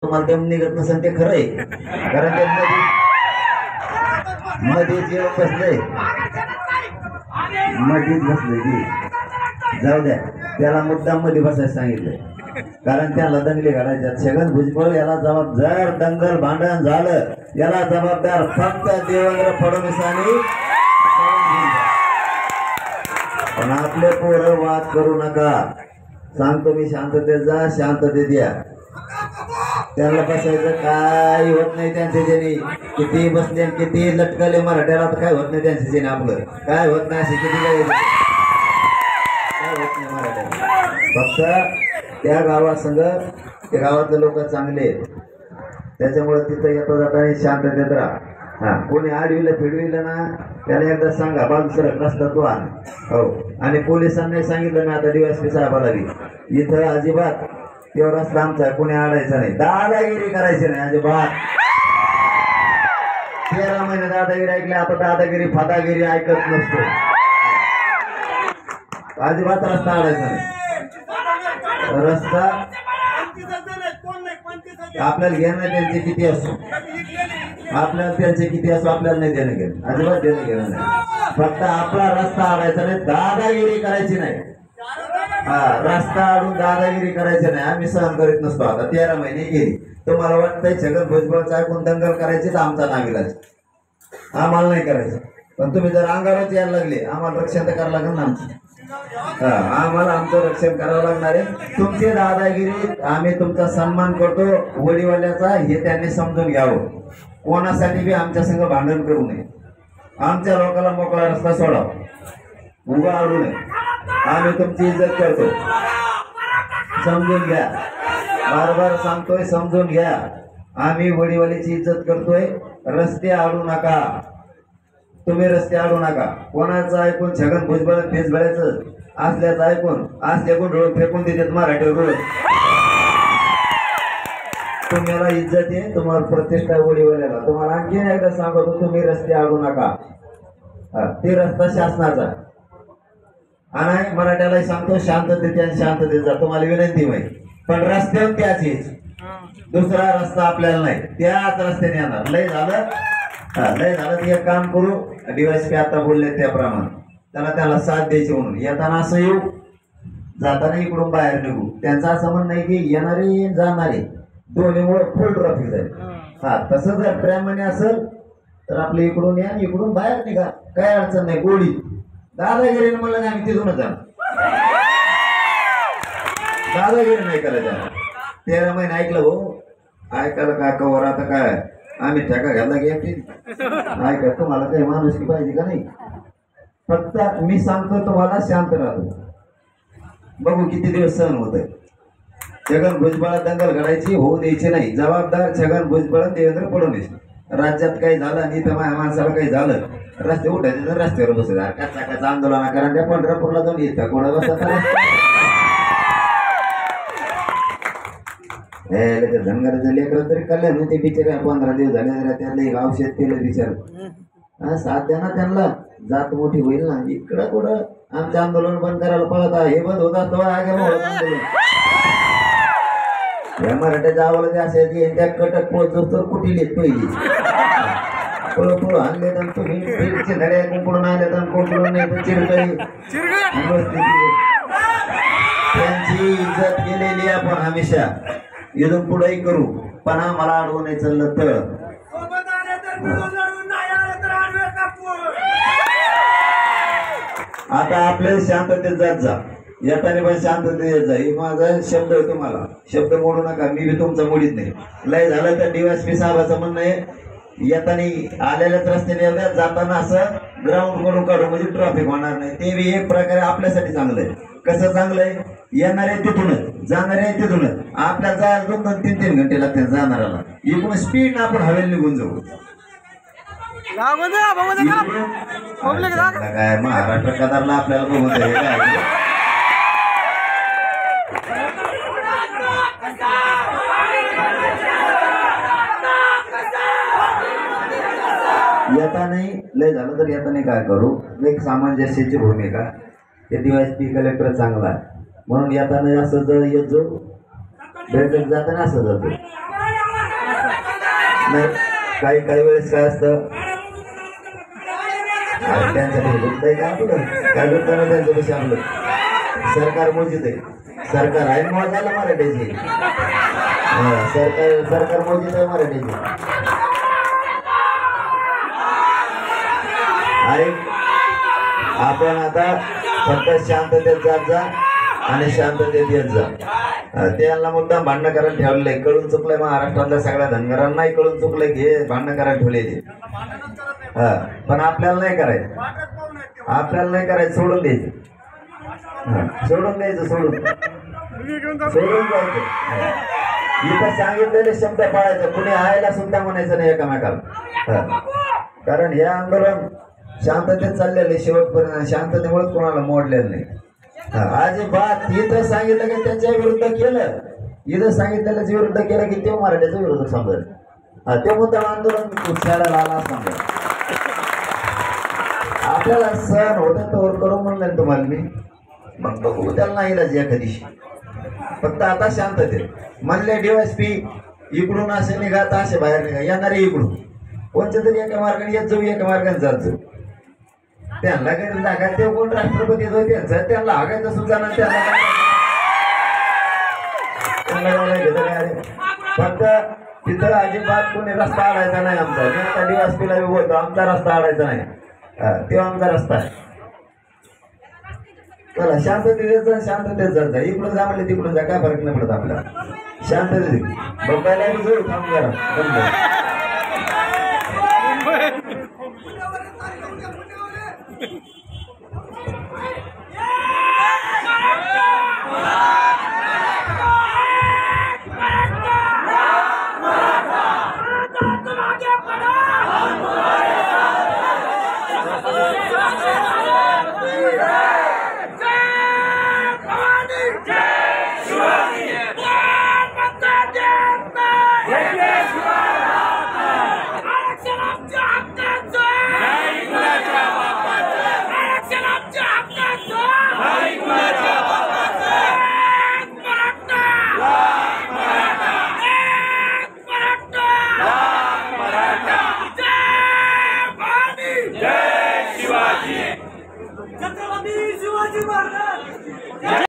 तुम्हाला दम निघत नसेल ते खरं आहे, कारण ते मध्ये जे बसलंय मध्येच बसलंय की जाऊ द्या, त्याला मुद्दाम मध्ये बसायला सांगितलंय, कारण त्याला दंगली घालायच्या. छगन भुजबळ याला जबाबदार, दंगल भांडण झालं याला जबाबदार फक्त देवेंद्र फडणवीस आणि पण आपले पोरं वाद करू नका. सांगतो मी, शांततेत जा, शांततेत या. त्याला बसायचं काय होत नाही त्यांचे जेणे, किती बसले किती लटकले मराठ्याला तर काय होत नाही त्यांचे जेणे, आपलं काय होत नाही असे किती काय होत नाही मराठ्याला. फक्त त्या गावासंग त्या गावातले लोक चांगले आहेत, त्याच्यामुळे तिथं येता जाता शांततेत राहा. हा, कोणी आडविलं फिडविलं ना त्याला एकदा सांगा बाजूसरक रस्ता तो आण. हो, आणि पोलिसांनी सांगितलं ना आता DSP साहेबाला बी इथं अजिबात तेव्हा रस्ता आमचा कोणी आडायचा नाही, दादागिरी करायची नाही अजिबात. 13 महिने दादागिरी ऐकले, आता दादागिरी फादागिरी ऐकत नसतो, अजिबात रस्ता आडायचा नाही. रस्ता आपल्याला घेणं त्यांचे किती असो, आपल्याला त्यांचे किती असो आपल्याला नाही देणं घेणं, अजिबात देणं घेणं नाही. फक्त आपला रस्ता आडायचा नाही, दादागिरी करायची नाही. हा, रस्ता आडून दादागिरी करायची नाही, आम्ही सहन करीत नसतो. आता 13 महिने गेली, तुम्हाला वाटतंय छगन भुजबळचा ऐकून दंगल करायची तर आमचा नाविलाज, आम्हाला नाही करायचं. पण तुम्ही जर अंगावरच यायला लागले, आम्हाला रक्षण तर करावं लागेल ना आमचं. आम्हाला आमचं रक्षण करावं लागणार आहे. तुमची दादागिरी आम्ही तुमचा सन्मान करतो वडीवाल्याचा, हे त्यांनी समजून घ्यावं. कोणासाठी बी आमच्या संग भांडण करू नये, आमच्या लोकांना मोकळा रस्ता सोडावा, उभा आडू नये. आम्ही तुमची इज्जत करतो, समजून घ्या. बार सांगतोय, समजून घ्या. आम्ही वडीवालीची इज्जत करतोय. रस्ते आडू नका, तुम्ही रस्ते आडू नका. कोणाचं ऐकून छगन भुजबळ फेसबळायचं असल्याचं ऐकून असल्या गुंडळून फेकून देतात मराठीवर. तुम्हाला इज्जत आहे, तुम्हाला प्रतिष्ठा वडीवाल्याला. तुम्हाला आणखी एकदा सांगतो, तुम्ही रस्ते आडू नका. ते रस्ता शासनाचा, आणि मराठ्याला सांगतो शांततेत आणि शांततेत जा. तुम्हाला विनंती माहिती, पण रस्त्यावर त्याचीच, दुसरा रस्ता आपल्याला नाही, त्याच रस्त्याने येणार. लय झालं ते एक काम करू. DSP आता बोलले त्याप्रमाणे त्याला साथ द्यायची म्हणून येताना असं येऊ, जाताना इकडून बाहेर निघू. त्यांचं असं म्हणणं आहे की येणारे जाणारे दोन्हीमुळे फुल ट्रॅफिक जाईल. हा, तसं जर प्रेमाने असेल तर आपल्या इकडून या, इकडून बाहेर निघा, काय अडचण नाही. गोडी दादागिरीने म्हणलं नाही, आम्ही तिथूनच जा, दादागिरी नाही करायचं. 13 महिने ऐकलं भाऊ, ऐकायला काय कवर. आता काय आम्ही ठेका घ्यायला घ्या की ऐका, तुम्हाला काही माणूस की पाहिजे का नाही. फक्त मी सांगतो तुम्हाला, शांत राहतो, बघू किती दिवस सहन होत आहे. छगन भुजबळ दंगल घडायची होऊ द्यायची नाही. जबाबदार छगन भुजबळ, देवेंद्र फडणवीस. राज्यात काही झालं आणि इथं माझ्या माणसाला काही झालं, रस्ते उठायचे तर रस्त्यावर बसायचं, कच्चा आंदोलन करा. त्या पंढरपूरला जाऊन येतं कोणा बसता धनगराचं लेकरं तरी कल्याण होते बिचारे. 15 दिवस झाले, त्यांना एक औषध केलं बिचार. साथ द्या ना त्यांना, जात मोठी होईल ना. इकडं कुठं आमचं आंदोलन बंद करायला पळत आहे, हे बंद होत असतं आंदोलन. या मराठ्याच्या आवाला ते असायची, त्या कटक पोहोचतो तर कुठे येत पहिली पळू आणले तर तुम्ही धड्या कुंपडून आणले तर कुंपडून नाही तर चिरकळी. त्यांची इज्जत केलेली आपण हमेशा, इथून पुढेही करू. पण मला अडवून नाही चाललं तर आता आपल्याला शांततेत जात जा, येताना पण शांततेत जा. ही माझा शब्द आहे तुम्हाला, शब्द मोडू नका. मी बी तुमचा मोडीत नाही. लय झालं तर DSP साहेबाचं म्हणणं आहे, येताना आलेल्याच रस्त्याने जाताना असं ग्राउंड कडून काढू, म्हणजे ट्रॅफिक होणार नाही. ते बी एक प्रकारे आपल्यासाठी चांगलं आहे. कसं चांगलं आहे, येणारे तिथूनच जाणारे तिथूनच. आपल्याला जायला 2-3 घंटे लागतात जाणाऱ्याला. इकडून स्पीड आपण हवेला निघून जाऊ. काय महाराष्ट्र कदारला आपल्याला बघून येता नाही. लय झालं तर येता नाही काय करू, एक सामंजस्याची भूमिका. ते DSP कलेक्टर चांगला आहे म्हणून येताना असं जर येत जाऊ, भेटत जाताना असं जातो. नाही काही काही वेळेस काय असतं त्यांच्याकडे दुखतंय का आपलं काय दुखतं ना त्यांच्यापेशी आपलं सरकार मोजित आहे सरकार आहे मोजायला मराठीची सरकार मोजित आहे मराठीची आणि आपण आता फक्त शांततेत जात जा आणि शांततेत येत जा त्यांना मुद्दाम भांडणं करायला ठेवलंय कळून चुकलंय महाराष्ट्रातल्या सगळ्या धनगरांनाही कळून चुकलंय की हे भांडणं करायला ठेवलेली पण आपल्याला नाही करायचं आपल्याला नाही करायचं सोडून द्यायचं सोडून द्यायचं सोडून जायचं इथं सांगितलेले शब्द पाळायचं कुणी आयला सुद्धा म्हणायचं नाही एकामेकाला कारण हे आंदोलन शांततेत चाललेले शेवटपर्यंत शांततेमुळेच कोणाला मोडलेलं नाही अजिबात इथं सांगितलं की त्यांच्या विरुद्ध केलं इथं सांगितलेल्या विरुद्ध केलं की ते मराठ्याच्या विरुद्ध समजेल ते मुद्दा आंदोलन खेळायला आला समजा आपल्याला सण होतं तर करून म्हणलं तुम्हाला मी मग बघू त्याला नाही इलाज एखादी फक्त आता शांततेत म्हणले DSP इकडून असे निघा असे बाहेर निघा येणारे इकडून कोणत्या तरी एका मार्गाने येत जाऊ एका मार्गाने जात जाऊ त्यांना काही जागा ते कोण राष्ट्रपती जो त्यांचा त्यांना हागायचं सुद्धा ना फक्त तिथं अजिबात कोणी रस्ता आडायचा नाही आमचा मी आता DSPला बोलतो आमचा रस्ता आडायचा नाही तेव्हा आमचा रस्ता आहे चला शांततेत जात इकडून जा म्हणले तिकडून जा काय फरक नाही पडत आपल्याला शांततेत बघायला जाऊ थांब जरा